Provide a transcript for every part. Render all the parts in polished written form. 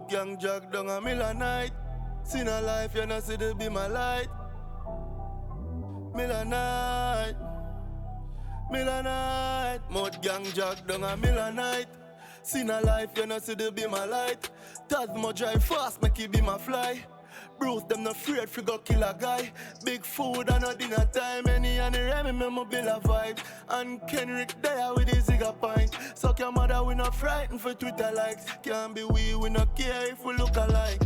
Mud gang jog down a mill a night. Sin a life, you know see the be my light. Mill a night. Mud gang jog down a mill a night. Sin a life, you know see the be my light. Tasmo drive fast, make it be my fly. Bruce, them not afraid fi go kill a guy. Big food and no dinner time. Any and the Remy, me bill a vibe. And Kenrick there with his zigga pint. Suck your mother, we not frightened for Twitter likes. Can't be we not care if we look alike.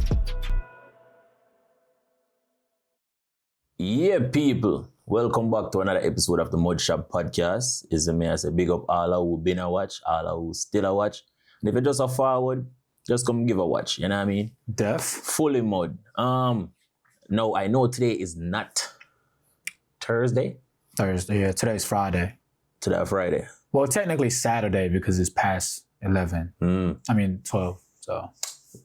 Yeah, people. Welcome back to another episode of the Mudshop Podcast. It's me, I say big up all who been a watch, all who still a watch. And if you're just a forward, just come give a watch, you know what I mean? Def. Fully mud. No, I know today is not Thursday. Yeah, today's Friday. Today Friday. Well, technically Saturday because it's past 11. 12, so.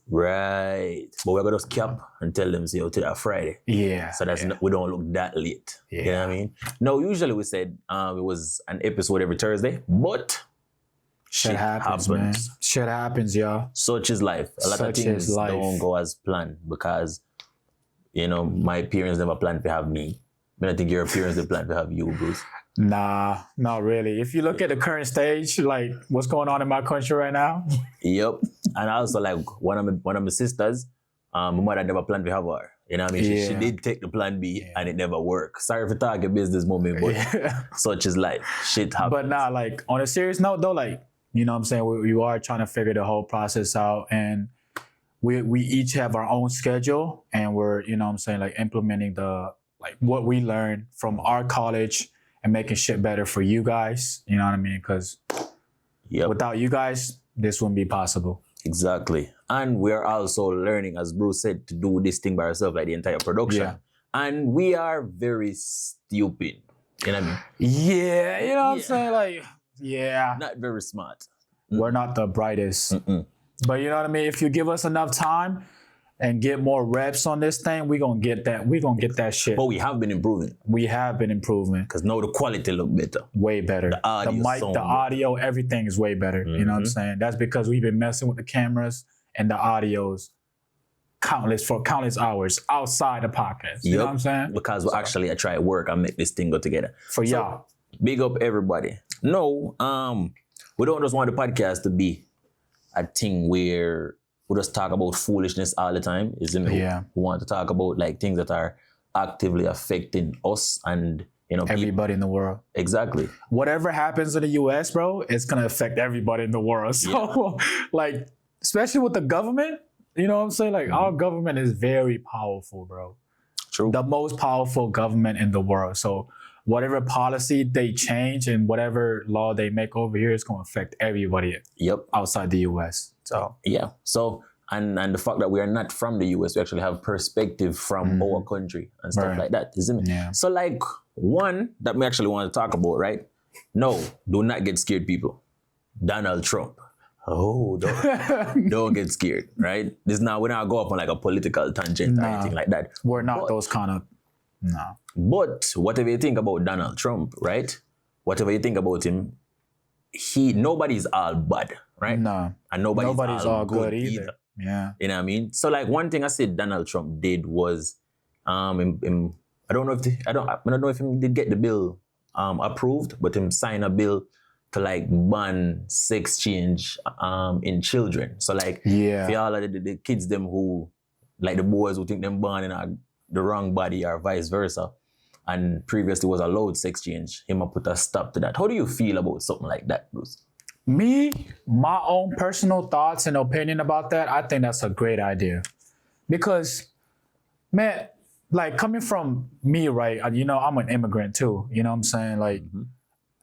Right. But we're going to cap and tell them, say, today Friday. Yeah. So that's we don't look that late. Yeah. You know what I mean? No, usually we said it was an episode every Thursday, but Shit happens, man. Shit happens, y'all. Such is life. A lot of things don't go as planned because, you know, my parents never planned to have me. But I think your parents they planned to have you, Bruce. Nah, not really. If you look at the current stage, like what's going on in my country right now. Yep. And also like one of my sisters, my mother never planned to have her. You know what I mean? She did take the plan B and it never worked. Sorry for talking business moment, but such is life. Shit happens. But nah, like on a serious note though, like, you know what I'm saying? We are trying to figure the whole process out, and we each have our own schedule, and we're, you know what I'm saying, like implementing what we learned from our college and making shit better for you guys. You know what I mean? Because without you guys, this wouldn't be possible. Exactly. And we're also learning, as Bruce said, to do this thing by ourselves, like the entire production. Yeah. And we are very stupid. You know what I mean? Yeah, you know what I'm saying? Like, yeah. Not very smart. We're not the brightest. But you know what I mean? If you give us enough time and get more reps on this thing, we're going to get that. We're going to get that shit. But we have been improving. Because now the quality look better. Way better. The audio, the mic, the audio, everything is way better. You know what I'm saying? That's because we've been messing with the cameras and the audios countless hours outside the podcast. You know what I'm saying? Because we actually try work and make this thing go together. For y'all. Big up everybody. No, we don't just want the podcast to be a thing where we just talk about foolishness all the time. Isn't it? Yeah. We want to talk about like things that are actively affecting us and, you know, everybody in the world. Exactly. Whatever happens in the US, bro, it's gonna affect everybody in the world. So like, especially with the government, you know what I'm saying? Like our government is very powerful, bro. True. The most powerful government in the world. So whatever policy they change and whatever law they make over here is going to affect everybody outside the US. So yeah. So and the fact that we are not from the US, we actually have perspective from our country and stuff like that, isn't it? Yeah. So like one that we actually want to talk about, right? No, do not get scared, people. Donald Trump. Oh, don't get scared, right? We're not go up on like a political tangent or anything like that. We're not those kind of. No. But whatever you think about Donald Trump, right? Whatever you think about him, nobody's all bad, right? No. And nobody's all good either. Yeah. You know what I mean? So like one thing I said Donald Trump did was, I don't know if he did get the bill approved, but him sign a bill to like ban sex change in children. So like for all of the kids them who, like the boys who think them born in the wrong body or vice versa, and previously was allowed sex change, him put a stop to that. How do you feel about something like that, Bruce? Me, my own personal thoughts and opinion about that, I think that's a great idea. Because, man, like coming from me, right, you know, I'm an immigrant too, you know what I'm saying? Like,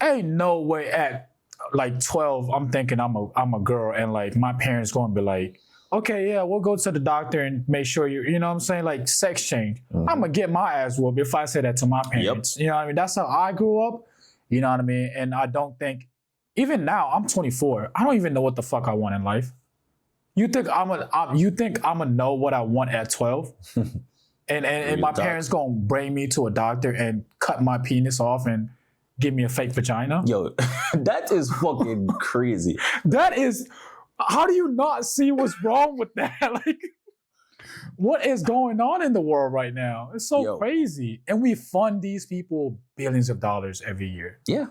ain't no way at like 12, I'm thinking I'm a girl and like my parents going to be like, okay, yeah, we'll go to the doctor and make sure you know what I'm saying? Like sex change. I'm going to get my ass whooped if I say that to my parents. You know what I mean? That's how I grew up. You know what I mean? And I don't think, even now, I'm 24. I don't even know what the fuck I want in life. You think I'm gonna know what I want at 12? and my parents gonna bring me to a doctor and cut my penis off and give me a fake vagina? Yo, that is fucking crazy. That is How do you not see what's wrong with that? Like, what is going on in the world right now? It's so crazy. And we fund these people billions of dollars every year. Yeah.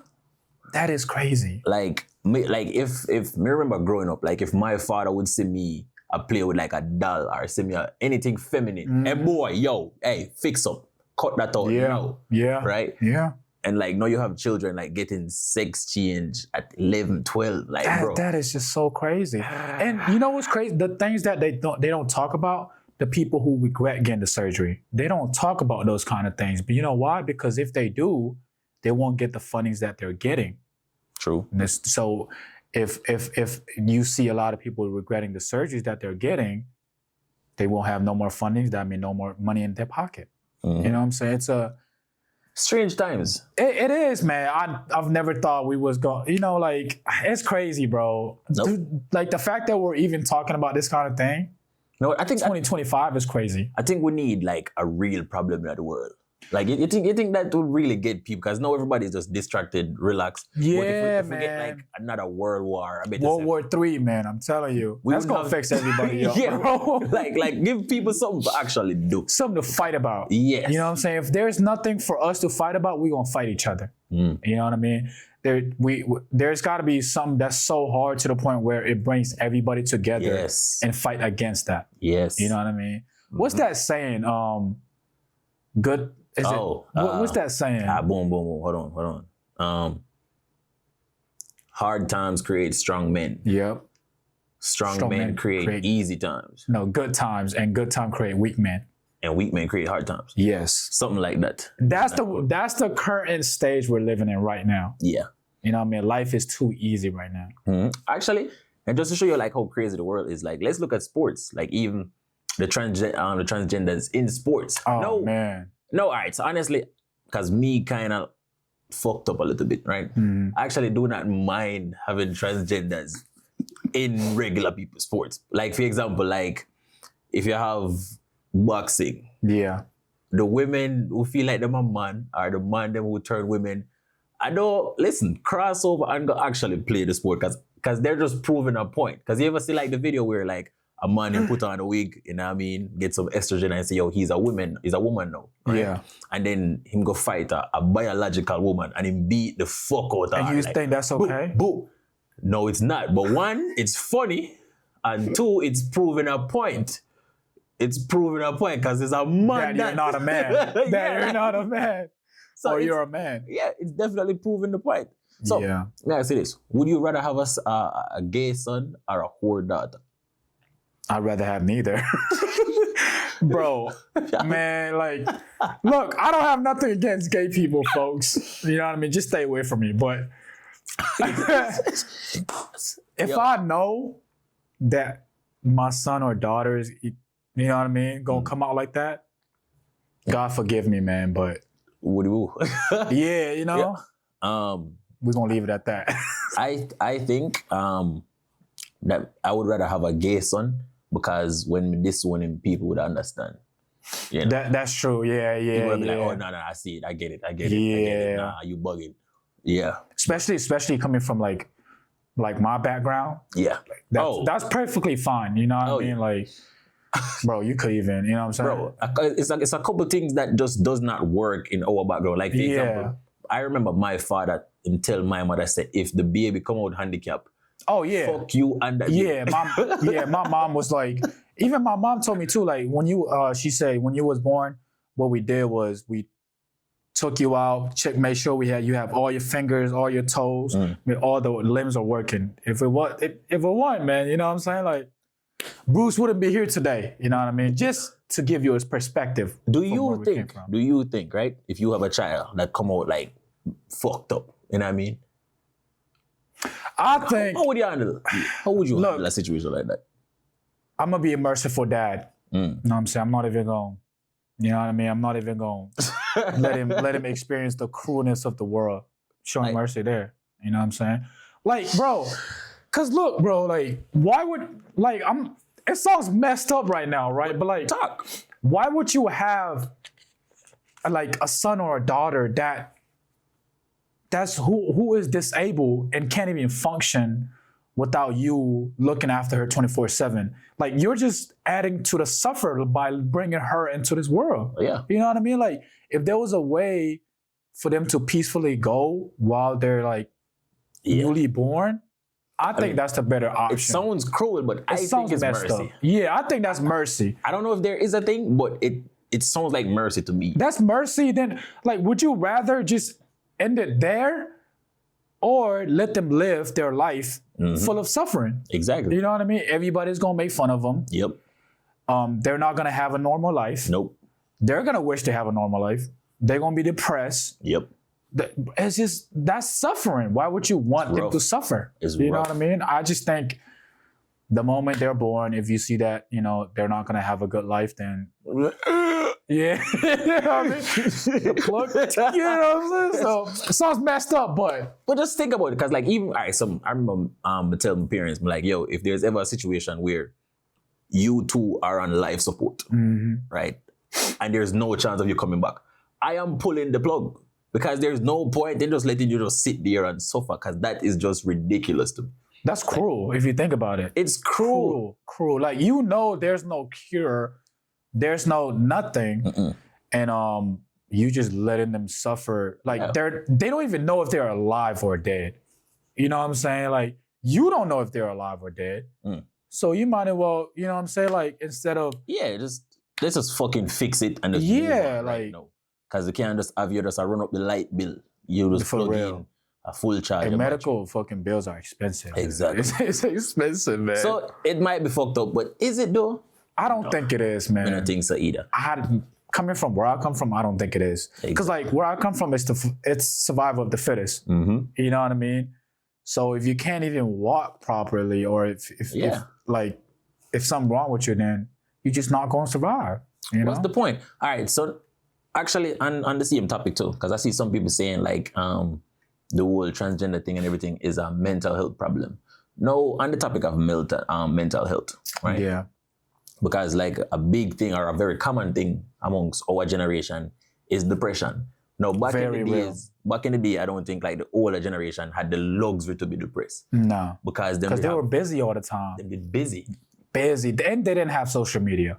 That is crazy. Like if me remember growing up, like if my father would see me play with like a doll or see me anything feminine, hey boy, yo, hey, fix up, cut that out. Yeah. Right? Yeah. And like now you have children like getting sex change at 11, 12. Like bro. That is just so crazy. And you know what's crazy? The things that they don't talk about, the people who regret getting the surgery, they don't talk about those kind of things. But you know why? Because if they do, they won't get the fundings that they're getting. True. So if you see a lot of people regretting the surgeries that they're getting, they won't have no more fundings. That means no more money in their pocket. Mm-hmm. You know what I'm saying? It's a strange times. It is, man. I've never thought we was going. You know, like it's crazy, bro. Nope. Dude, like the fact that we're even talking about this kind of thing. No, I think 2025 is crazy. I think we need like a real problem in the world. Like you think that would really get people, because now everybody's just distracted, relaxed. Yeah, but if man. we get like another world war, World War III, man, I'm telling you, that's gonna fix everybody up, yeah, bro. like give people something to actually do, something to fight about. Yes, you know what I'm saying. If there's nothing for us to fight about, we're gonna fight each other. You know what I mean? There's got to be something that's so hard to the point where it brings everybody together and fight against that. Yes, you know what I mean. What's that saying? Good. Is what's that saying? Boom. Hold on. Hard times create strong men. Yep. Strong men create easy times. No, good times, and good time create weak men. And weak men create hard times. Yes. Something like that. That's the current stage we're living in right now. Yeah. You know what I mean? Life is too easy right now. Mm-hmm. Actually, and just to show you like how crazy the world is, like let's look at sports. Like even the transgenders in sports. Oh man. No, all right. So honestly, because me kind of fucked up a little bit, right? I actually do not mind having transgenders in regular people's sports. Like, for example, like if you have boxing, the women who feel like them a man or the man them who turn women, I don't listen, crossover and go actually play the sport because they're just proving a point. Because you ever see like the video where like a man him put on a wig, you know what I mean, get some estrogen and say, yo, he's a woman now. Right? Yeah. And then him go fight a biological woman and him beat the fuck out of her. And you think that's okay? Boo. No, it's not. But one, it's funny. And two, it's proving a point. It's proving a point because it's a man. That you're not a man. You're not a man. So or you're a man. Yeah, it's definitely proving the point. So, let me say this. Would you rather have a gay son or a whore daughter? I'd rather have neither. Bro, man, like, look, I don't have nothing against gay people, folks. You know what I mean? Just stay away from me. But if I know that my son or daughter is, you know what I mean, gonna come out like that, God forgive me, man, but yeah, you know, we're gonna leave it at that. I think that I would rather have a gay son, because when this one, people would understand. You know? That's true. Yeah. People would be like, oh, no, I see it. I get it. Nah, you bugging. Yeah. Especially coming from like my background. Yeah. That's perfectly fine. You know what I mean? Yeah. Like, bro, you could even, you know what I'm saying? Bro, it's a couple things that just does not work in our background. Like, for example, I remember my father tell my mother, said, if the baby come out handicapped, oh yeah, fuck you and that. My mom was like, even my mom told me too, like when she said when you was born, what we did was we took you out, made sure you have all your fingers, all your toes, all the limbs are working. If it wasn't, man, you know what I'm saying? Like Bruce wouldn't be here today, you know what I mean? Just to give you his perspective. Do you think, right, if you have a child that come out like fucked up, you know what I mean? I think. How would you handle a situation like that? I'm gonna be a merciful dad. You know what I'm saying? I'm not even going. You know what I mean? I'm not even going to let him experience the cruelness of the world. Show him mercy there. You know what I'm saying? Like, bro, cause look, bro, like, why would it sounds messed up right now, right? But like, why would you have like a son or a daughter that's who is disabled and can't even function without you looking after her 24/7. Like, you're just adding to the suffer by bringing her into this world. Yeah. You know what I mean? Like, if there was a way for them to peacefully go while they're like newly born, I think that's the better option. It sounds cruel, but I think it's mercy. Up. Yeah, I think that's mercy. I don't know if there is a thing, but it sounds like mercy to me. That's mercy. Then, like, would you rather just end it there or let them live their life full of suffering? Exactly. You know what I mean? Everybody's going to make fun of them. Yep. They're not going to have a normal life. Nope. They're going to wish they have a normal life. They're going to be depressed. Yep. It's just, that's suffering. Why would you want them to suffer? You know what I mean? I just think the moment they're born, if you see that, you know, they're not going to have a good life, then yeah. You know what I mean? The plug, you know what I'm saying? So it sounds messed up, but just think about it, because like even, all right, so I remember telling my parents, I'm like, yo, if there's ever a situation where you two are on life support, right? And there's no chance of you coming back, I am pulling the plug. Because there's no point in just letting you just sit there and suffer, because that is just ridiculous to me. That's cruel if you think about it. It's cruel. Cruel. Like, you know, there's no cure, there's no nothing, and you just letting them suffer. Like, they don't even know if they're alive or dead. You know what I'm saying? Like, you don't know if they're alive or dead. So you might as well, you know what I'm saying? Like, instead of let's just fucking fix it and just move on right now. Because you can't just have you just run up the light bill. You just plug in a full charge. And medical fucking bills are expensive. Exactly. It's expensive, man. So it might be fucked up, but is it though? I don't think it is, man. I don't think so either. Coming from where I come from, I don't think it is. Because like where I come from, it's survival of the fittest. You know what I mean? So if you can't even walk properly, or if something wrong with you, then you're just not going to survive. You know? What's the point? All right, so actually, on the same topic too, because I see some people saying like the whole transgender thing and everything is a mental health problem. No, on the topic of mental health, right? Yeah. Because like a big thing or a very common thing amongst our generation is depression. Now, back in the day, I don't think like the older generation had the luxury to be depressed. No. Because they were busy all the time. They were busy. And they didn't have social media.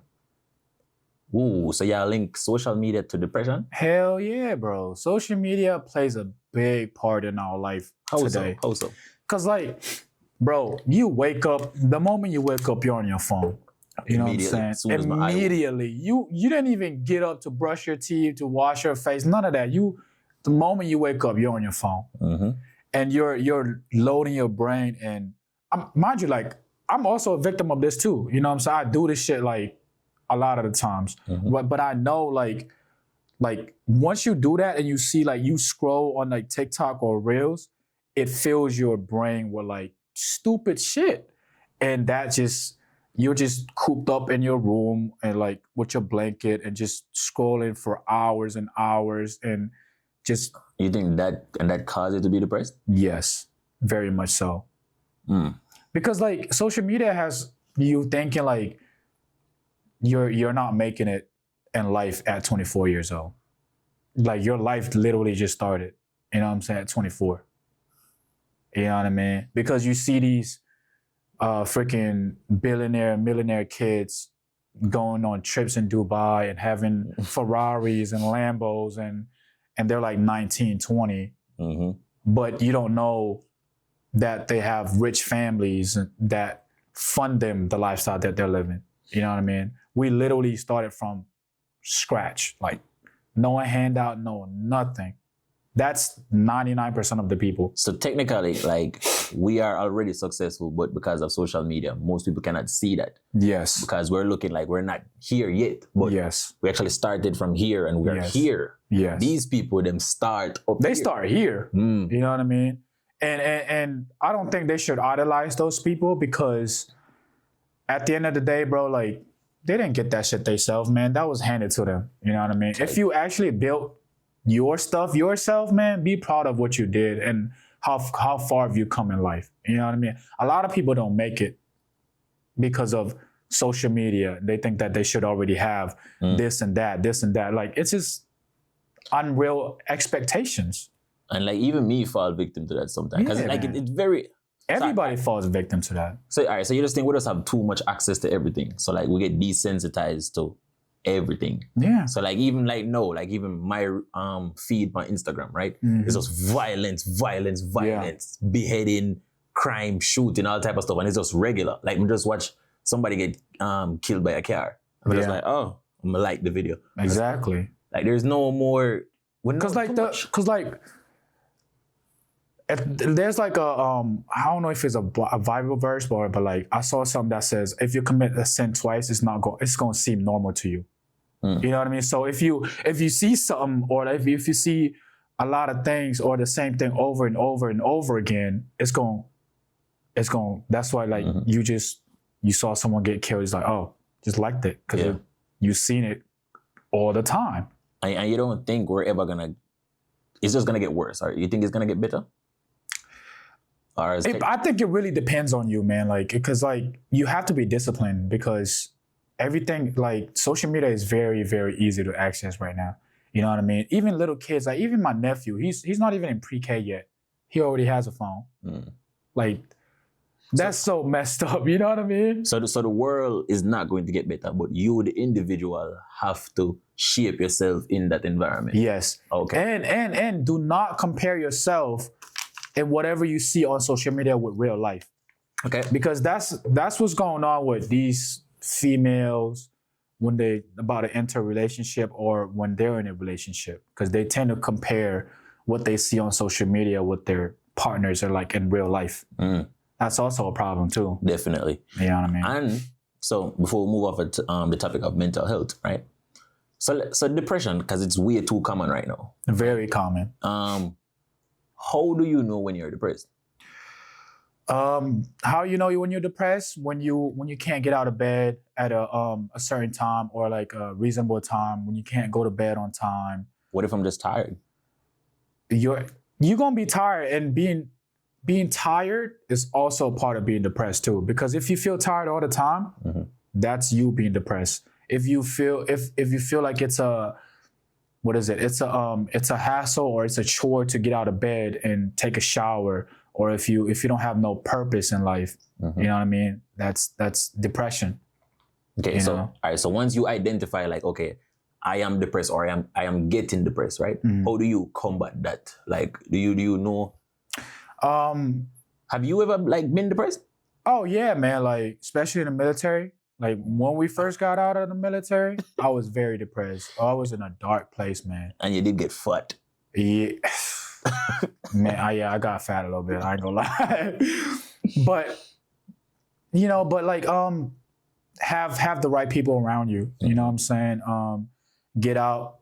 Ooh, so y'all link social media to depression? Hell yeah, bro. Social media plays a big part in our life today. How so? Because like, bro, you wake up, the moment you wake up, you're on your phone. You know what I'm saying? Immediately. You didn't even get up to brush your teeth, to wash your face, none of that. The moment you wake up, you're on your phone. And you're loading your brain. And mind you, like, I'm also a victim of this too. You know what I'm saying? I do this shit like a lot of the times. But I know like once you do that and you see like you scroll on like TikTok or Reels, it fills your brain with like stupid shit. And you're just cooped up in your room and like with your blanket and just scrolling for hours and hours and just. You think that causes you to be depressed? Yes, very much so. Because like social media has you thinking like you're not making it in life at 24 years old. Like your life literally just started, you know what I'm saying, at 24. You know what I mean? Because you see these freaking billionaire, millionaire kids going on trips in Dubai and having Ferraris and Lambos and they're like 19, 20. But you don't know that they have rich families that fund them the lifestyle that they're living. You know what I mean? We literally started from scratch, like no handout, no nothing. That's 99% of the people. So technically, like, we are already successful, but because of social media, most people cannot see that. Yes. Because we're looking like we're not here yet, but yes, we actually started from here and we're here. Yes. These people, them start up They here. start here. You know what I mean? And I don't think they should idolize those people because at the end of the day, bro, like, they didn't get that shit themselves, man. That was handed to them. You know what I mean? Okay. If you actually built your stuff yourself, man, be proud of what you did and how far have you come in life. You know what I mean? A lot of people don't make it because of social media. They think that they should already have this and that. Like, it's just unreal expectations. And like even me fall victim to that sometimes. Because it's very, Everybody falls victim to that. So all right, so you just think we just have too much access to everything. So like we get desensitized to everything. Yeah. So like even like no, like even my feed my Instagram, right? It's just violence, beheading, crime, shooting, all type of stuff, and it's just regular. Like we just watch somebody get killed by a car. I'm just like, oh, I'm gonna like the video. Exactly. Like there's no more. Because there's like a I don't know if it's a Bible verse but like I saw something that says if you commit a sin twice, it's gonna seem normal to you. You know what I mean? So if you see something or if you see a lot of things or the same thing over and over and over again, it's going. That's why like you saw someone get killed. It's like, oh, just liked it because you've seen it all the time. And you don't think we're ever gonna? It's just gonna get worse. Or you think it's gonna get better? Or I think it really depends on you, man. Like because like you have to be disciplined because everything like social media is very, very easy to access right now. You know what I mean? Even little kids, like even my nephew, he's not even in pre-K yet. He already has a phone. Like that's so messed up. You know what I mean? So the world is not going to get better, but you, the individual, have to shape yourself in that environment. Yes. Okay. And do not compare yourself and whatever you see on social media with real life. Okay. Because that's what's going on with these females when they about to enter a relationship or when they're in a relationship. Because they tend to compare what they see on social media with their partners are like in real life. That's also a problem too. Definitely. You know what I mean? And so before we move off the topic of mental health, right? So depression, because it's way too common right now. Very common. How do you know when you're depressed? How you know when you're depressed? When you can't get out of bed at a certain time or like a reasonable time, when you can't go to bed on time. What if I'm just tired? You're gonna be tired, and being tired is also part of being depressed too. Because if you feel tired all the time, that's you being depressed. If you feel like it's a it's a hassle or it's a chore to get out of bed and take a shower, or if you don't have no purpose in life, you know what I mean? That's depression. Okay, all right. So once you identify like, okay, I am depressed or I am getting depressed, right? How do you combat that? Like, do you know? Have you ever like been depressed? Oh yeah, man. Like especially in the military. Like when we first got out of the military, I was very depressed. I was in a dark place, man. And you did get fat. Yeah. Man, I got fat a little bit. I ain't gonna lie. But like have the right people around you. You know what I'm saying? Get out.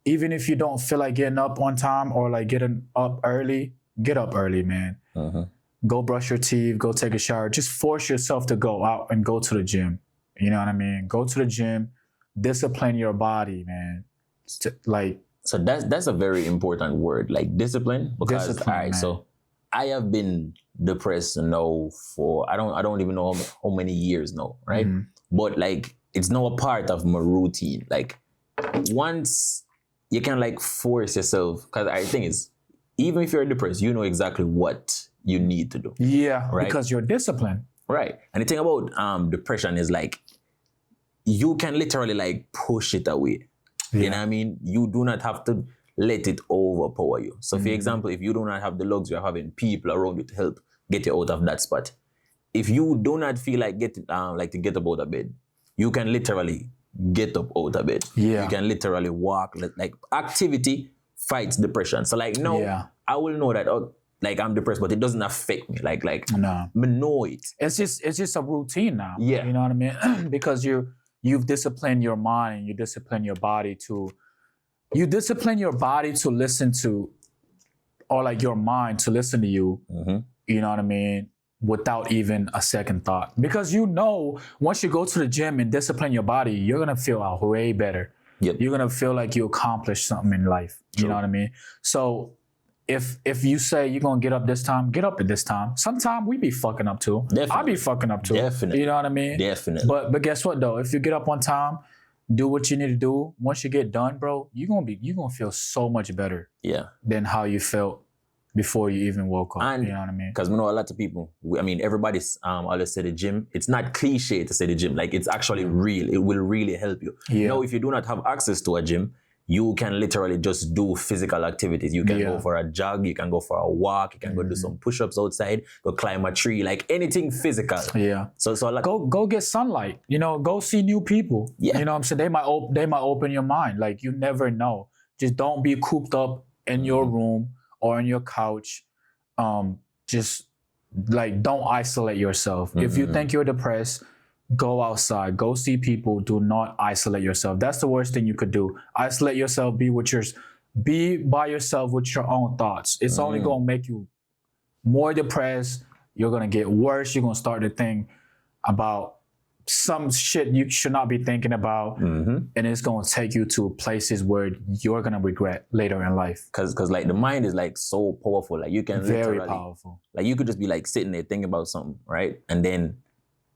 Even if you don't feel like getting up on time or like getting up early, get up early, man. Go brush your teeth, go take a shower. Just force yourself to go out and go to the gym. You know what I mean? Go to the gym, discipline your body, man. So that's a very important word, like discipline. Because discipline, all right, man. so I have been depressed now for I don't even know how many years now, right? But like it's now a part of my routine. Like once you can like force yourself, because I think is even if you're depressed, you know exactly what you need to do. Yeah, right? Because you're disciplined. Right. And the thing about depression is like you can literally like push it away. Yeah. You know what I mean? You do not have to let it overpower you. So for example, if you do not have the luxury of having people around you to help get you out of that spot, if you do not feel like to get up out of bed, you can literally get up out of bed. Yeah. You can literally walk. Like activity fights depression. So like I will know that like I'm depressed, but it doesn't affect me. Like no. I know it. It's just a routine now. Yeah. You know what I mean? Because you've disciplined your mind and you discipline your body to listen to, or like your mind to listen to you. You know what I mean? Without even a second thought. Because once you go to the gym and discipline your body, you're gonna feel way better. Yep. You're gonna feel like you accomplished something in life. True. You know what I mean? So if you say you're gonna get up this time, get up at this time. Sometimes we be fucking up too. Definitely. I be fucking up too. Definitely. You know what I mean? Definitely. But guess what though? If you get up on time, do what you need to do. Once you get done, bro, you're gonna feel so much better. Yeah. Than how you felt before you even woke up. And you know what I mean? Because we know a lot of people, everybody's always say the gym. It's not cliche to say the gym. Like, it's actually real. It will really help you. Yeah. Now, if you do not have access to a gym, you can literally just do physical activities. You can go for a jog, you can go for a walk, you can go do some push-ups outside, go climb a tree, like anything physical. Yeah. So like, go get sunlight. Go see new people. Yeah. You know what I'm saying? They might open your mind. Like, you never know. Just don't be cooped up in your room or on your couch. Just like, don't isolate yourself. If you think you're depressed, go outside, go see people. Do not isolate yourself. That's the worst thing you could do. Isolate yourself, be by yourself with your own thoughts. It's only going to make you more depressed. You're going to get worse. You're going to start to think about some shit you should not be thinking about. And it's going to take you to places where you're going to regret later in life. Because like the mind is like so powerful. Like, you can Very literally, powerful. like, you could just be like sitting there thinking about something, right? And then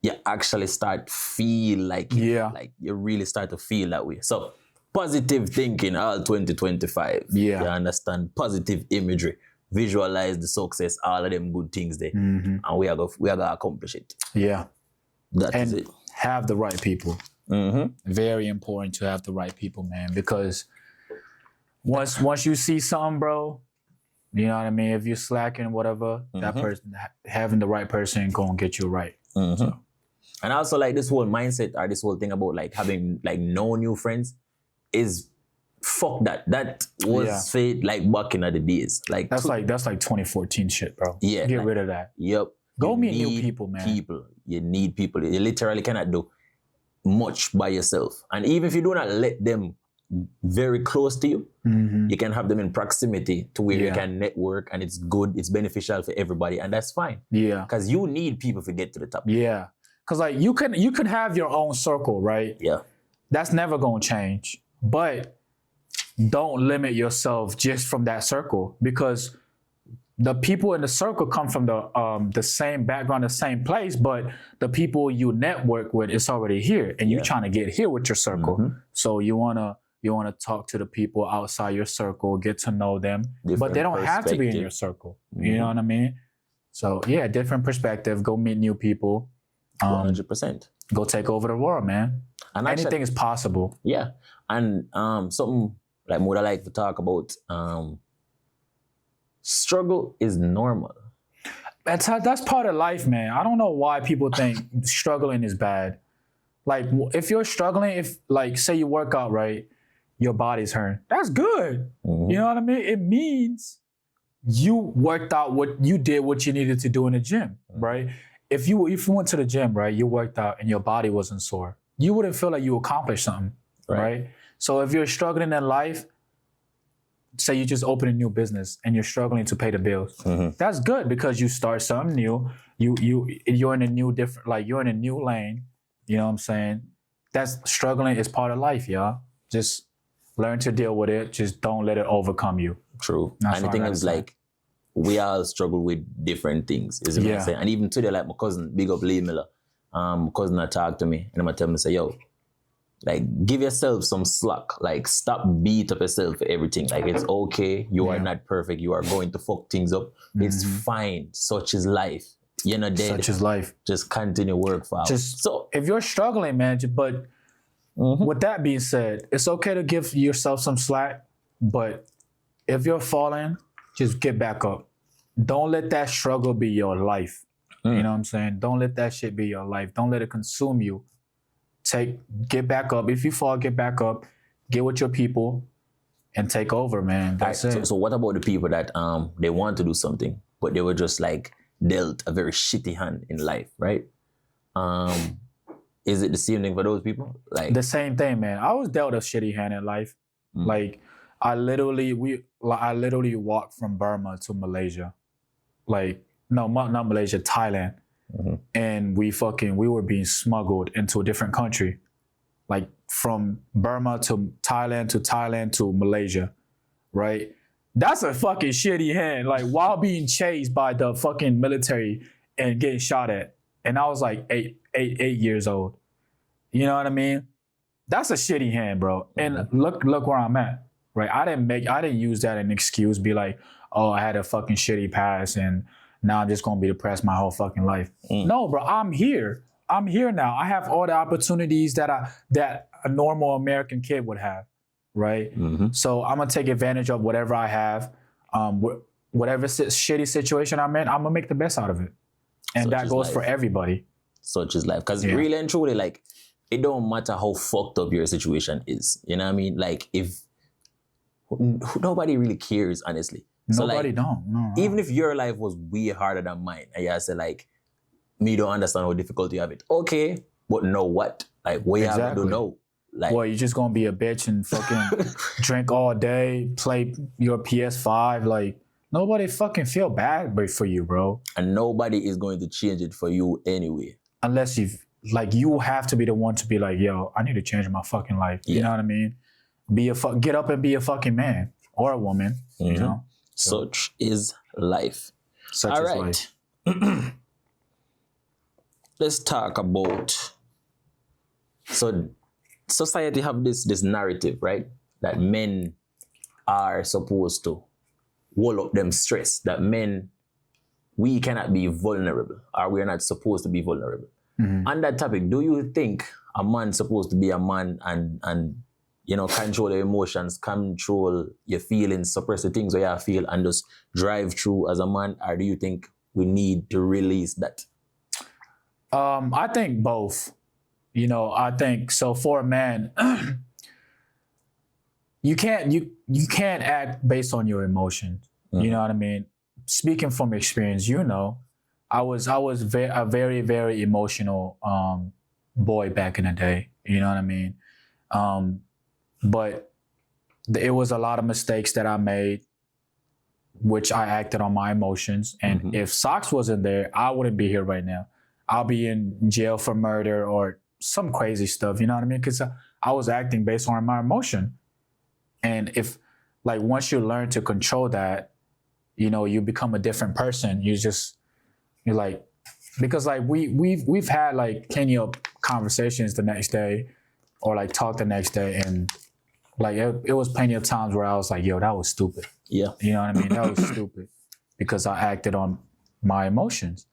you actually start feel like, like you really start to feel that way. So positive thinking all 2025. Yeah. You understand? Positive imagery. Visualize the success, all of them good things there. And we are gonna accomplish it. Yeah. That is it. Have the right people. Very important to have the right people, man. Because once you see something, bro, you know what I mean? If you're slacking, whatever, that person, having the right person gonna get you right. So. And also, like, this whole mindset or this whole thing about like having like no new friends is fuck that. That was fate like back in the days. Like, that's like 2014 shit, bro. Yeah. Get rid of that. Yep. Go meet new people, man. You need people. You literally cannot do much by yourself. And even if you do not let them very close to you, you can have them in proximity to where you can network, and it's good, it's beneficial for everybody, and that's fine. Yeah. Because you need people to get to the top. Yeah. Because like you can have your own circle, right? Yeah. That's never gonna change. But don't limit yourself just from that circle, because the people in the circle come from the same background, the same place, but the people you network with is already here, and you're trying to get here with your circle. So you wanna talk to the people outside your circle, get to know them, but they don't have to be in your circle. You know what I mean? So yeah, different perspective. Go meet new people. 100%. Go take over the world, man. And anything is possible. Yeah, and something like what I like to talk about. Struggle is normal. That's part of life, man. I don't know why people think struggling is bad. Like, if you're struggling, if like say you work out, right, your body's hurting. That's good. You know what I mean? It means you worked out what you needed to do in the gym, right? If you went to the gym, right, you worked out and your body wasn't sore, you wouldn't feel like you accomplished something, right? So if you're struggling in life, say you just open a new business and you're struggling to pay the bills, that's good, because you start something new. You're in a new you're in a new lane. You know what I'm saying? That's struggling is part of life, y'all. Just learn to deal with it. Just don't let it overcome you. True. And the thing is, like, we all struggle with different things, is what I'm saying. And even today, like my cousin, big up Lee Miller, my cousin talk to me and I'm gonna tell him, say, yo, like, give yourself some slack. Like, stop beat up yourself for everything. Like, it's okay. You are not perfect. You are going to fuck things up. It's fine. Such is life. You're not dead. Such is life. Just continue work for So if you're struggling, man, but with that being said, it's okay to give yourself some slack, but if you're falling, just get back up. Don't let that struggle be your life. You know what I'm saying? Don't let that shit be your life. Don't let it consume you. Get back up. If you fall, get back up. Get with your people and take over, man. That's it. So what about the people that they want to do something, but they were just like dealt a very shitty hand in life, right? Is it the same thing for those people? Like the same thing, man. I was dealt a shitty hand in life. Like I literally walked from Burma to Malaysia. Like, no, not Malaysia, Thailand. And we were being smuggled into a different country. Like from Burma to Thailand to Malaysia, right? That's a fucking shitty hand. Like, while being chased by the fucking military and getting shot at. And I was like eight years old. You know what I mean? That's a shitty hand, bro. And look where I'm at right? I didn't use that as an excuse, be like, oh, I had a fucking shitty past and now I'm just gonna be depressed my whole fucking life. No, bro, I'm here. I'm here now. I have all the opportunities that a normal American kid would have, right? So I'm gonna take advantage of whatever I have. Whatever shitty situation I'm in, I'm gonna make the best out of it. And Such that is goes life. for everybody. Such is life. Because really and truly, like, it don't matter how fucked up your situation is. You know what I mean? Like, if nobody really cares, honestly. Nobody don't. No. Even if your life was way harder than mine, and you say like, me don't understand how difficult you have it. Okay, but know what? Like, what you have to do now? Like, well, you're just gonna be a bitch and fucking drink all day, play your PS5. Like, nobody fucking feel bad for you, bro. And nobody is going to change it for you anyway. Unless you have to be the one to be like, yo, I need to change my fucking life. You know what I mean? Get up and be a fucking man or a woman. You know? Such is life. Such all is right. life. Let's talk about. So, society have this narrative, right? That men are supposed to wall up them stress. That men, we cannot be vulnerable, or we are not supposed to be vulnerable. On that topic, do you think a man's supposed to be a man and you know, control your emotions, control your feelings, suppress the things where you feel, and just drive through as a man? Or do you think we need to release that? I think both. You know, I think so. For a man, you can't act based on your emotions. You know what I mean? Speaking from experience, you know, I was a very, very emotional boy back in the day. You know what I mean? But it was a lot of mistakes that I made, which I acted on my emotions. And if Socks wasn't there, I wouldn't be here right now. I'll be in jail for murder or some crazy stuff. You know what I mean? Because I was acting based on my emotion. And if, like, once you learn to control that, you know, you become a different person. You're like, because like we've had like plenty of conversations the next day, or like talk the next day, and like it was plenty of times where I was like, yo, that was stupid. Yeah. You know what I mean? That was stupid because I acted on my emotions.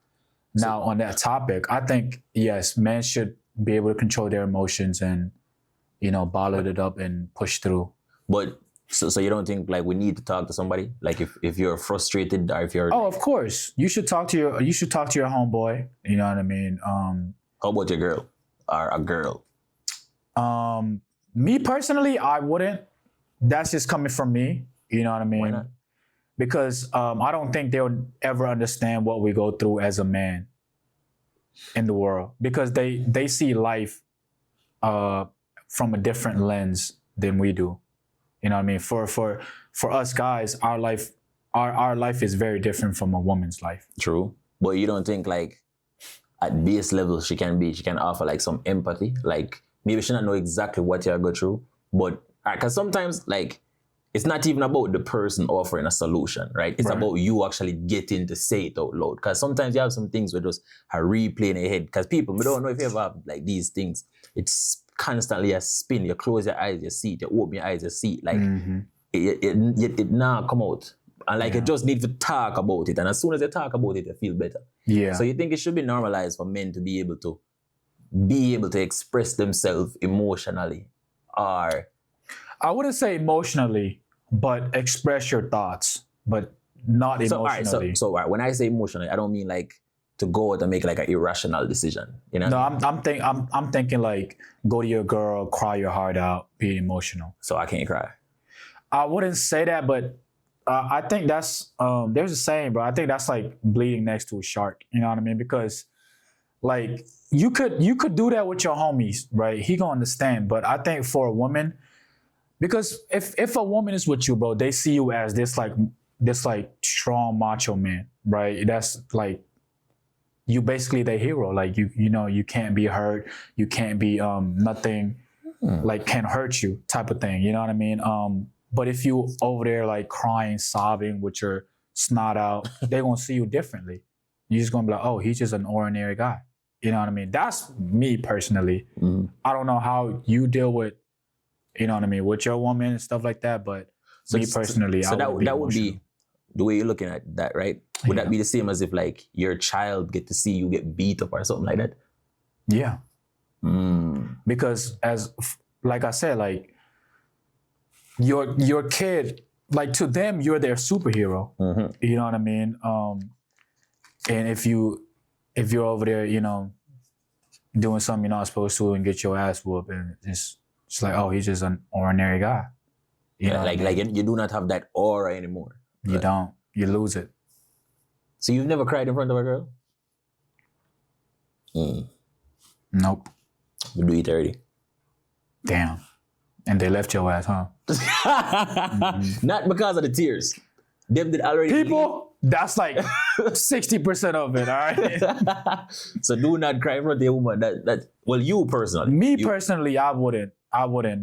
Now on that topic, I think, yes, men should be able to control their emotions and, you know, bottle it up and push through. But so you don't think like we need to talk to somebody? Like if you're frustrated or if you're of course. You should talk to your homeboy. You know what I mean? How about your girl or a girl? Me personally, I wouldn't. That's just coming from me. You know what I mean? Why not? Because I don't think they'll ever understand what we go through as a man in the world, because they see life from a different lens than we do. You know what I mean? For us guys, our life is very different from a woman's life. True. But you don't think like at base level she can offer like some empathy? Like maybe she not know exactly what you go through, but because sometimes like it's not even about the person offering a solution, right? It's about you actually getting to say it out loud. Because sometimes you have some things where just are replaying in your head. Because people, we don't know if you ever have like these things. It's constantly a spin. You close your eyes, you see it. You open your eyes, you see it. Like it now come out. And like you just need to talk about it. And as soon as you talk about it, you feel better. Yeah. So you think it should be normalized for men to be able to express themselves emotionally? Or I wouldn't say emotionally, but express your thoughts, but not emotionally. So when I say emotionally, I don't mean like to go out and make like an irrational decision. You know? No, I'm thinking like go to your girl, cry your heart out, be emotional. So I can't cry. I wouldn't say that, but I think that's there's a saying, bro. I think that's like bleeding next to a shark. You know what I mean? Because like you could do that with your homies, right? He gonna understand. But I think for a woman, because if a woman is with you, bro, they see you as this strong macho man, right? That's like you basically the hero. Like you know you can't be hurt, you can't be nothing like can hurt you type of thing. You know what I mean? But if you over there like crying, sobbing with your snot out, they're gonna see you differently. You're just gonna be like, oh, he's just an ordinary guy. You know what I mean? That's me personally. I don't know how you deal with, you know what I mean, with your woman and stuff like that. But Me personally, so I that would be would be emotional. the way you're looking at that, right? Would that be the same as if like your child get to see you get beat up or something like that? Yeah. Because like I said, like your kid, like to them, you're their superhero. You know what I mean? And if you're over there, you know, doing something you're not supposed to and get your ass whooped, and it's like, oh, he's just an ordinary guy. You know, like you do not have that aura anymore. You don't. You lose it. So you've never cried in front of a girl? Nope. You do it already. Damn. And they left your ass, huh? Not because of the tears. Them did already People, that's like 60% of it, all right? So do not cry in front of a woman. That well, you personally. Me personally, I wouldn't.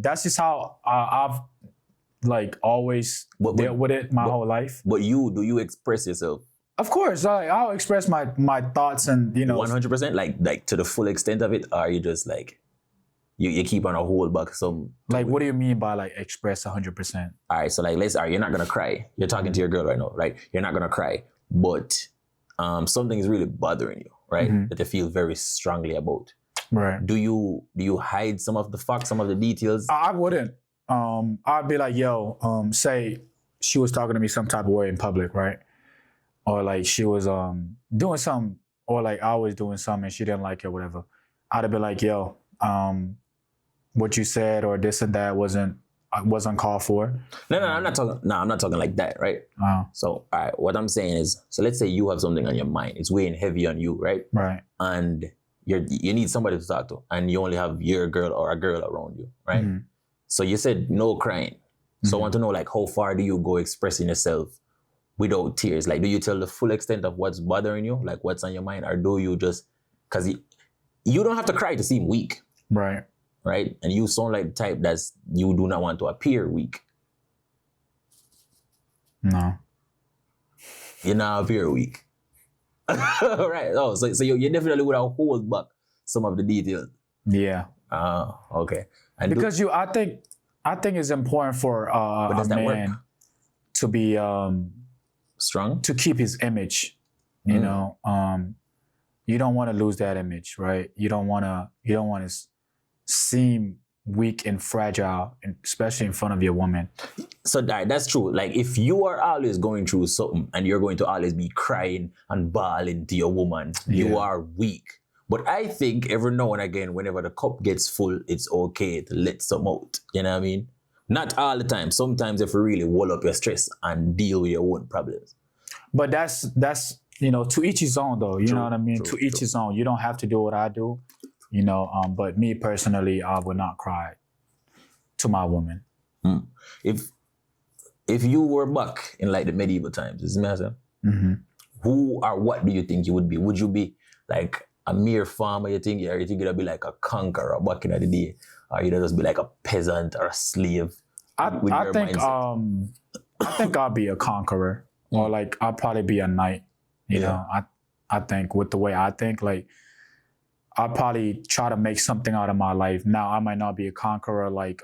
That's just how I've like always dealt with it my whole life. But do you express yourself? Of course, I'll express my thoughts and, you know. 100%? Like to the full extent of it? Or are you just like, you keep on a hold back some... Like, what do you mean by like express 100%? All right, so like, you're not going to cry. You're talking to your girl right now, right? You're not going to cry. But something is really bothering you, right? That you feel very strongly about. Right. Do you hide some of the facts, some of the details? I wouldn't. I'd be like, yo, say she was talking to me some type of way in public, right? Or like she was doing something, or like I was doing something and she didn't like it or whatever. I'd be like, yo, what you said or this and that wasn't called for. No, I'm not talking like that, right? So, all right, what I'm saying is, so let's say you have something on your mind. It's weighing heavy on you, right? Right. And you need somebody to talk to, and you only have your girl or a girl around you, right? So you said no crying. So I want to know, like, how far do you go expressing yourself without tears? Like, do you tell the full extent of what's bothering you, like what's on your mind, or do you just, because you don't have to cry to seem weak. Right. Right? And you sound like the type that's, you do not want to appear weak. No. You not appear weak. Right. Oh, so you definitely would have hold back some of the details. Yeah. Okay. And because I think it's important for a man to be strong, to keep his image. You know, you don't want to lose that image, right? You don't want to seem weak and fragile, especially in front of your woman. So that's true. Like, if you are always going through something and you're going to always be crying and bawling to your woman, you are weak. But I think every now and again, whenever the cup gets full, it's okay to let some out. You know what I mean? Not all the time. Sometimes if you really wall up your stress and deal with your own problems. But that's you know, to each his own though. You know what I mean? To each his own. You don't have to do what I do. You know, but me personally, I would not cry to my woman. If you were back in like the medieval times, is it who or what do you think you would be? Would you be like a mere farmer, you think, or you think you'd be like a conqueror back in the day? Or you'd just be like a peasant or a slave? I think I'll be a conqueror. Or like I'll probably be a knight. You know, I think with the way I think, like I'll probably try to make something out of my life. Now I might not be a conqueror like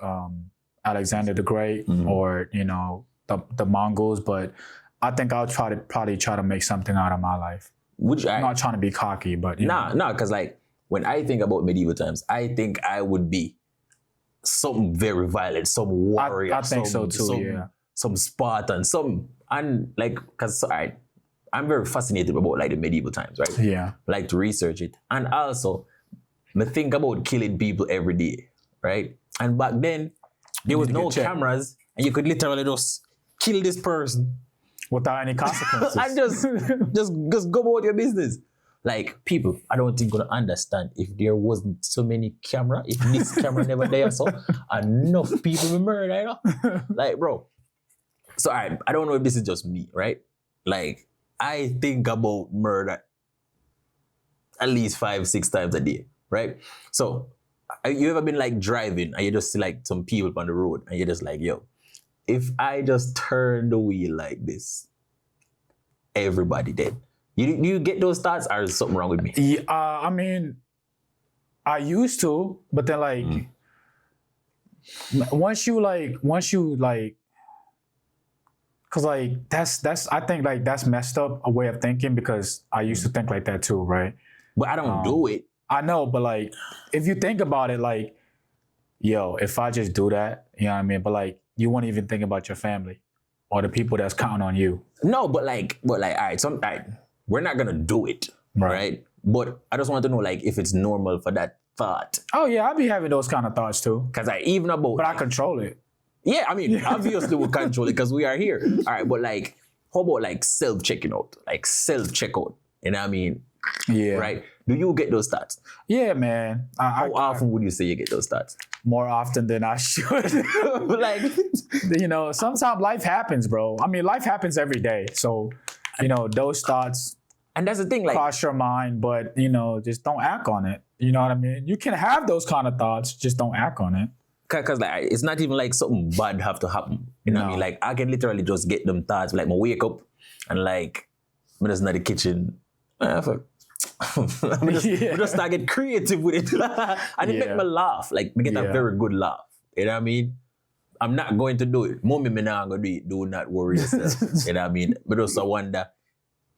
Alexander the Great or, you know, the Mongols, but I think I'll probably try to make something out of my life. I'm not trying to be cocky, but because like when I think about medieval times, I think I would be something very violent, some warrior. I think so too. Some Spartan, and like, because I'm very fascinated about like the medieval times, right? Yeah. Like to research it, and also I think about killing people every day, right? And back then there was no cameras, and you could literally just kill this person without any consequences. And just go about your business. Like, people, I don't think gonna understand if there wasn't so many camera, if this camera never there, so enough people be murdered, you know? Like, bro. So I don't know if this is just me, right? Like, I think about murder at least 5-6 times a day, right? So, you ever been like driving and you just see like some people on the road and you're just like, yo, if I just turn the wheel like this, everybody dead. Do you get those thoughts, or is something wrong with me? Yeah, I mean, I used to, but then like once you Cause like that's I think like that's messed up a way of thinking because I used to think like that too, right? But I don't do it. I know, but like if you think about it, like, yo, if I just do that, you know what I mean? But like you won't even think about your family or the people that's counting on you. No, but like, all right, we're not gonna do it, right? But I just want to know, like, if it's normal for that thought. Oh yeah, I be having those kind of thoughts too. Cause even about, but I control it. Yeah, I mean, obviously we control it because we are here. All right, but like, how about like self-checking out, like self-checkout? You know what I mean? Yeah. Right. Do you get those thoughts? Yeah, man. How often would you say you get those thoughts? More often than I should. Like, you know, sometimes life happens, bro. I mean, life happens every day. So, you know, those thoughts. And that's the thing, like, cross your mind, but you know, just don't act on it. You know what I mean? You can have those kind of thoughts, just don't act on it. Cause like it's not even like something bad have to happen. You know what I mean? Like I can literally just get them thoughts. Like I wake up and like I'm just in the kitchen. Fuck. I'm just start get creative with it. And it make me laugh. Like me get a very good laugh. You know what I mean? I'm not going to do it. Mommy, me not gonna do it. Do not worry yourself. You know what I mean? But also wonder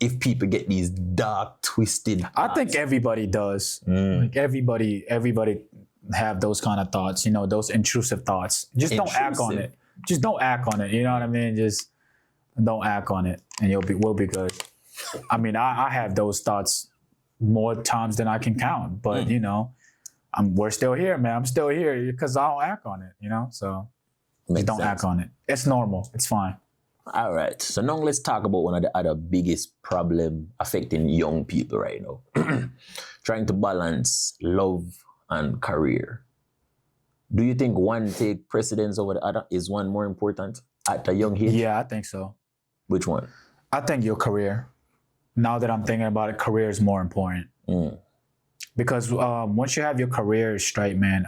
if people get these dark, twisted thoughts. I think everybody does. Like everybody have those kind of thoughts, you know, those intrusive thoughts. Just don't act on it. Just don't act on it. You know what I mean? Just don't act on it and we'll be good. I mean, I have those thoughts more times than I can count, but you know, we're still here, man. I'm still here because I don't act on it, you know? So just don't act on it. It's normal. It's fine. All right. So now let's talk about one of the other biggest problem affecting young people right now. Trying to balance love and career. Do you think one take precedence over the other? Is one more important at a young age? Yeah, I think so. Which one? I think your career. Now that I'm thinking about it, career is more important. Because once you have your career straight, man,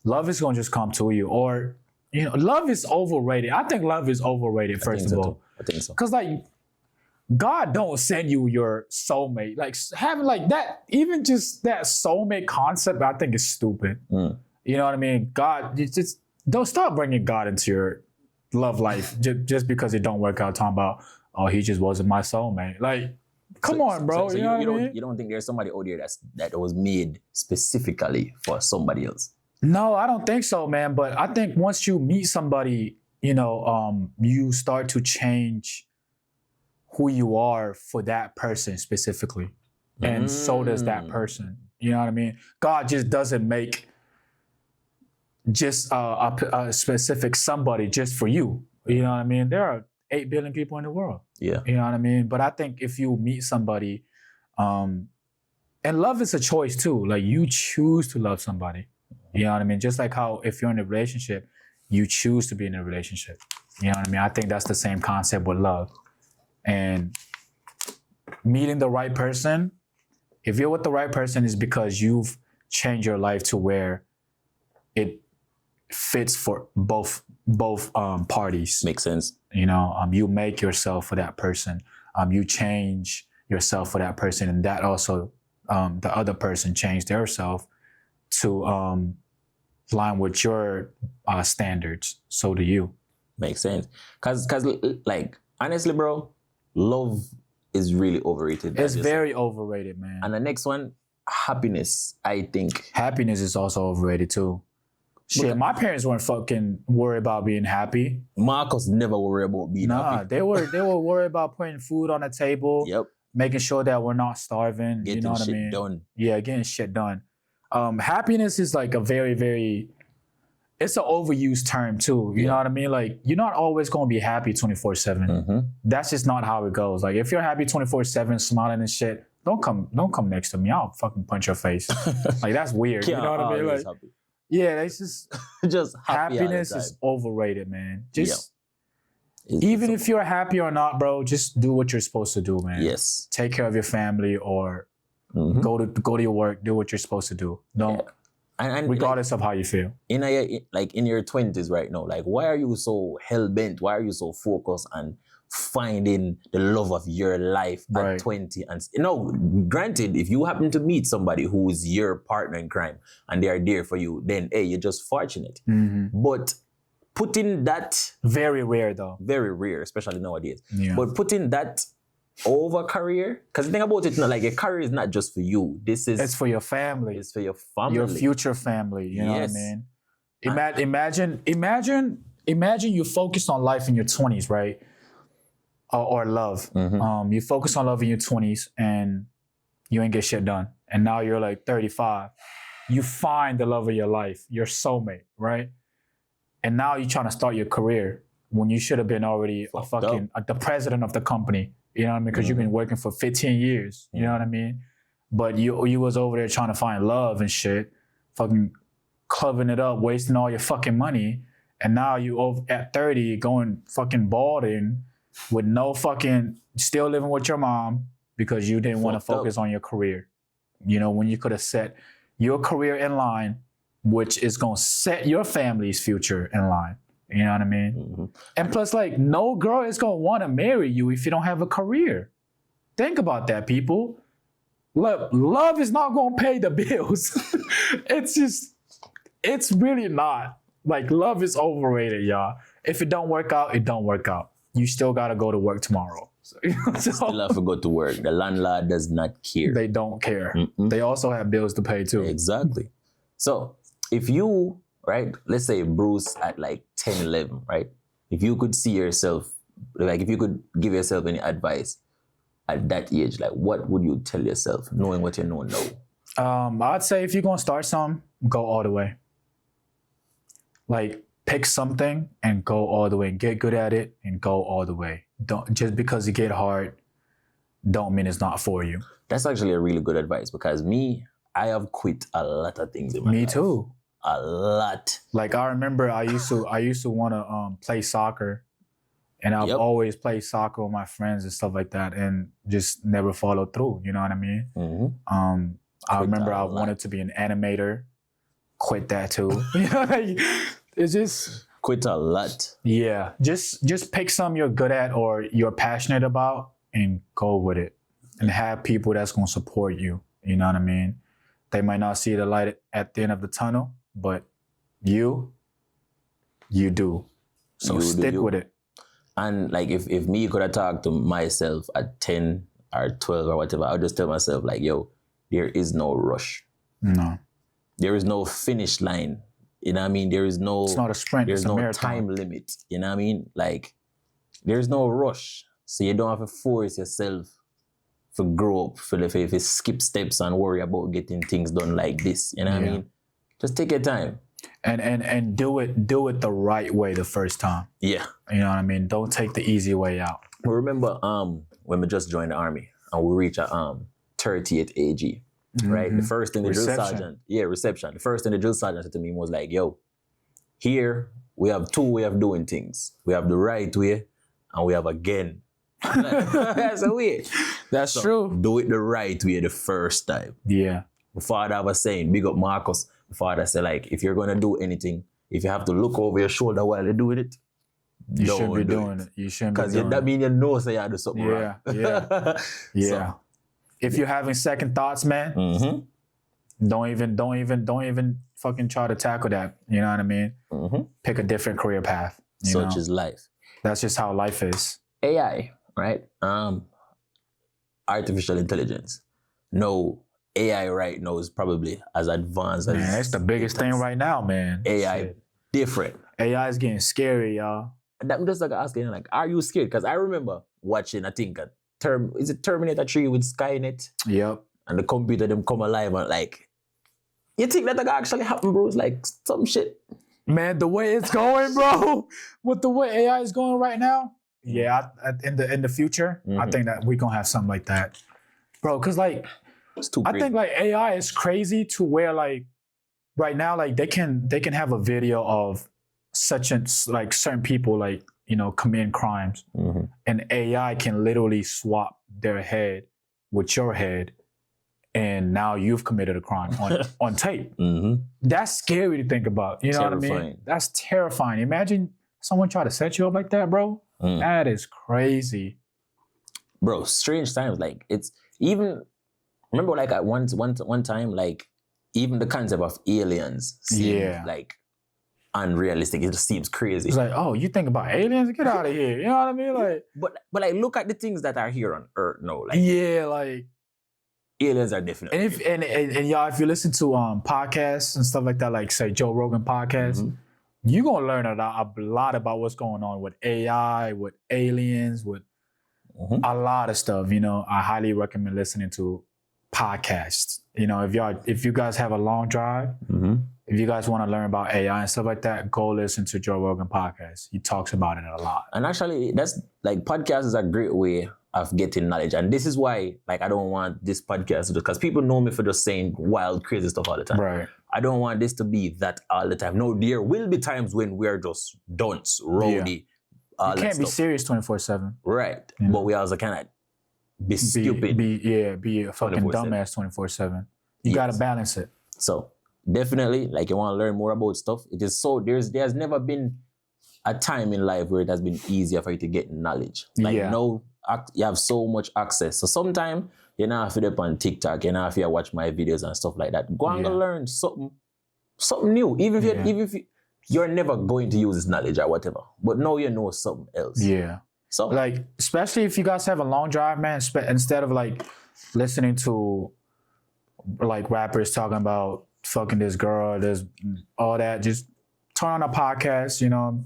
love is going to just come to you. Or, you know, love is overrated. I think love is overrated, first of all. I think so. Because, like, God don't send you your soulmate. Like, having, like, that, even just that soulmate concept, I think is stupid. You know what I mean? God, you just don't stop bringing God into your love life just because it don't work out. Talking about, oh, he just wasn't my soulmate. Like, come on, bro. So you know what I mean? You don't think there's somebody out there that was made specifically for somebody else? No, I don't think so, man. But I think once you meet somebody, you know, you start to change who you are for that person specifically. And so does that person. You know what I mean? God just doesn't make just a specific somebody just for you. You know what I mean? There are 8 billion people in the world. Yeah. You know what I mean? But I think if you meet somebody, and love is a choice too. Like you choose to love somebody. You know what I mean? Just like how if you're in a relationship, you choose to be in a relationship. You know what I mean? I think that's the same concept with love. And meeting the right person, if you're with the right person, is because you've changed your life to where it fits for both parties. Makes sense. You know, you make yourself for that person. You change yourself for that person, and that also the other person changed their self to line with your standards. So do you. Makes sense. Cause like honestly, bro, love is really overrated. It's very overrated, man. And the next one, happiness. I think happiness is also overrated too. Shit, my parents weren't fucking worried about being happy. Marcus never worried about being happy. They were worried about putting food on the table. Yep. Making sure that we're not starving. Getting you know what I mean? Done. Yeah, getting shit done. Happiness is like a very, very, it's an overused term too. You know what I mean? Like you're not always gonna be happy 24/7. That's just not how it goes. Like if you're happy 24/7, smiling and shit, don't come next to me. I'll fucking punch your face. Like that's weird. You know what I mean? Like, yeah, it's just happiness is overrated, man. Just even if you're happy or not, bro, just do what you're supposed to do, man. Yes. Take care of your family or go to your work, do what you're supposed to do. Don't and regardless of how you feel. In your 20s right now, like why are you so hell-bent? Why are you so focused on finding the love of your life at 20? And you know, granted, if you happen to meet somebody who is your partner in crime and they are there for you, then hey, you're just fortunate. But putting that Very rare though. very rare, especially nowadays. Yeah. But putting that over career, because the thing about it, like a career is not just for you. It's for your family. It's for your family. Your future family. You know what I Yes. mean? Imagine you focused on life in your 20s, right? Or love. Mm-hmm. You focus on love in your 20s and you ain't get shit done. And now you're like 35. You find the love of your life, your soulmate, right? And now you're trying to start your career when you should have been already the president of the company. You know what I mean? Because you've been working for 15 years. You know what I mean? But you was over there trying to find love and shit, fucking clubbing it up, wasting all your fucking money. And now you over at 30 going fucking balding with no fucking, still living with your mom because you didn't want to focus on your career. You know, when you could have set your career in line, which is going to set your family's future in line. You know what I mean? Mm-hmm. And plus, like, no girl is going to want to marry you if you don't have a career. Think about that, people. Look, love is not going to pay the bills. It's really not. Like, love is overrated, y'all. If it don't work out, it don't work out. You still got to go to work tomorrow. Still have to go to work. The landlord does not care. They don't care. They also have bills to pay too. Exactly. So if you, right, let's say Bruce at like 10, 11, right? If you could see yourself, like if you could give yourself any advice at that age, like what would you tell yourself knowing what you know now? I'd say if you're going to start something, go all the way. Like, pick something and go all the way and get good at it and go all the way. Don't just because it get hard, don't mean it's not for you. That's actually a really good advice because I have quit a lot of things in my life. Me too. A lot. Like I remember I used to want to play soccer, and I've always played soccer with my friends and stuff like that, and just never followed through. You know what I mean? Mm-hmm. I remember I wanted to be an animator, quit that too. You know, like, it's just quit a lot. Yeah, just pick something you're good at or you're passionate about and go with it, and have people that's gonna support you. You know what I mean? They might not see the light at the end of the tunnel, but you do. So stick with it. And like if me could have talked to myself at 10 or 12 or whatever, I would just tell myself like, yo, there is no rush. No. There is no finish line. You know what I mean? There is no... It's not a sprint, there's it's a no marathon. time limit. You know what I mean? Like, there's no rush. So you don't have to force yourself to grow up, if you skip steps and worry about getting things done like this. You know what I mean? Just take your time. And do it the right way the first time. Yeah. You know what I mean? Don't take the easy way out. I remember when we just joined the army and we reached 30th AG. Right? The first thing the drill sergeant, reception. The first thing the drill sergeant said to me was like, yo, here we have two ways of doing things. We have the right way and we have again. That's a way. That's true. Do it the right way the first time. Yeah. My father was saying, big up Marcus. My father said, like, if you're gonna do anything, if you have to look over your shoulder while you're doing it, you shouldn't be doing it. You shouldn't be doing it. Because that means you know so you have to do something wrong. Yeah. So, if you're having second thoughts, man, don't even fucking try to tackle that. You know what I mean? Pick a different career path. Such is life. That's just how life is. AI, right? Artificial intelligence. No, AI right now is probably as advanced as... Man, that's the biggest thing right now, man. AI, different. AI is getting scary, y'all. I'm just like asking, like, are you scared? Because I remember watching, I think, is it Terminator 3 with Skynet? Yep. And the computer them come alive and like, you think that actually happen, bro? It's like some shit. Man, the way it's going, bro, with the way AI is going right now, in the future, I think that we're gonna have something like that, bro. Cause like, it's too crazy. I think like AI is crazy to where like, right now, like they can have a video of certain people like, you know, committing crimes, and AI can literally swap their head with your head, and now you've committed a crime on tape. That's scary to think about. You know what I mean? That's terrifying. Imagine someone try to set you up like that, bro. That is crazy. Bro, strange times. Like, it's even, remember like at one time, like even the concept of aliens seemed like unrealistic. It just seems crazy. It's like, oh, you think about aliens? Get out of here. You know what I mean? Like, But like, look at the things that are here on Earth now. Like, yeah, like, aliens are definitely. and y'all, if you listen to podcasts and stuff like that, like say Joe Rogan podcast, Mm-hmm. you're gonna learn a lot about what's going on with AI, with aliens, with Mhm. a lot of stuff. You know, I highly recommend listening to podcasts. You know, if you guys have a long drive, Mhm. if you guys want to learn about AI and stuff like that, go listen to Joe Rogan podcast. He talks about it a lot. And actually, that's like podcast is a great way of getting knowledge. And this is why, like, I don't want this podcast because people know me for just saying wild, crazy stuff all the time. Right. I don't want this to be that all the time. No, there will be times when we're just dunce, rowdy, all You that can't be stuff. serious 24/7. Right. Yeah. But we also cannot be stupid. Be a fucking 24/7. dumbass 24/7. You gotta balance it. So definitely, like, you want to learn more about stuff. It is so there's never been a time in life where it has been easier for you to get knowledge. Like now you have so much access. So sometimes you know if you're on TikTok, you know if you watch my videos and stuff like that, go and learn something new. Even if you're never going to use this knowledge or whatever, but now you know something else. Yeah. So Like, especially if you guys have a long drive, man, instead of like listening to like rappers talking about fucking this girl, there's all that, just turn on a podcast, you know,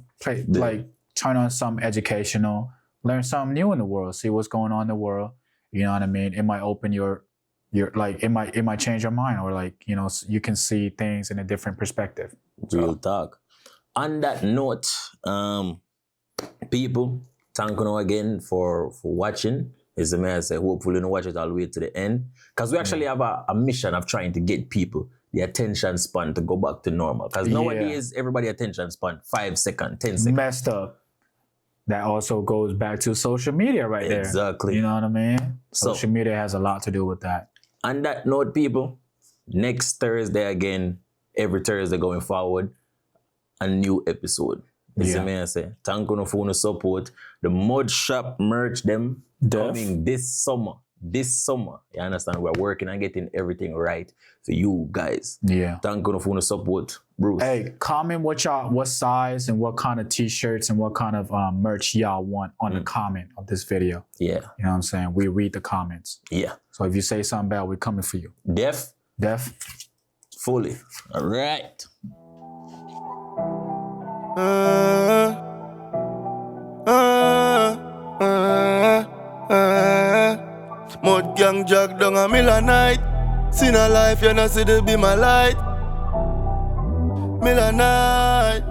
like turn on something educational, learn something new in the world, see what's going on in the world. You know what I mean? It might open your like, it might change your mind, or like, you know, you can see things in a different perspective. Real talk. On that note, people, thank you again for watching. As the man said, hopefully you watch it all the way to the end. Because we actually have a mission of trying to get people the attention span to go back to normal. Because nowadays, everybody attention span 5 seconds, 10 seconds. Messed up. That also goes back to social media right there. Exactly. You know what I mean? So, Social media has a lot to do with that. On that note, people, next Thursday again, every Thursday going forward, a new episode. As the man say, thank you for the support. The Mudshop merch them coming this summer. You understand? We're working on getting everything right for you guys. Yeah. Thank you for the support, Bruce. Hey, comment what size and what kind of t-shirts and what kind of merch y'all want on the comment of this video. Yeah. You know what I'm saying? We read the comments. Yeah. So if you say something bad, we're coming for you. Def? Fully. All right. Mud gang jog down a mill a night. Sin a life, you know see the be my light. Mill a night.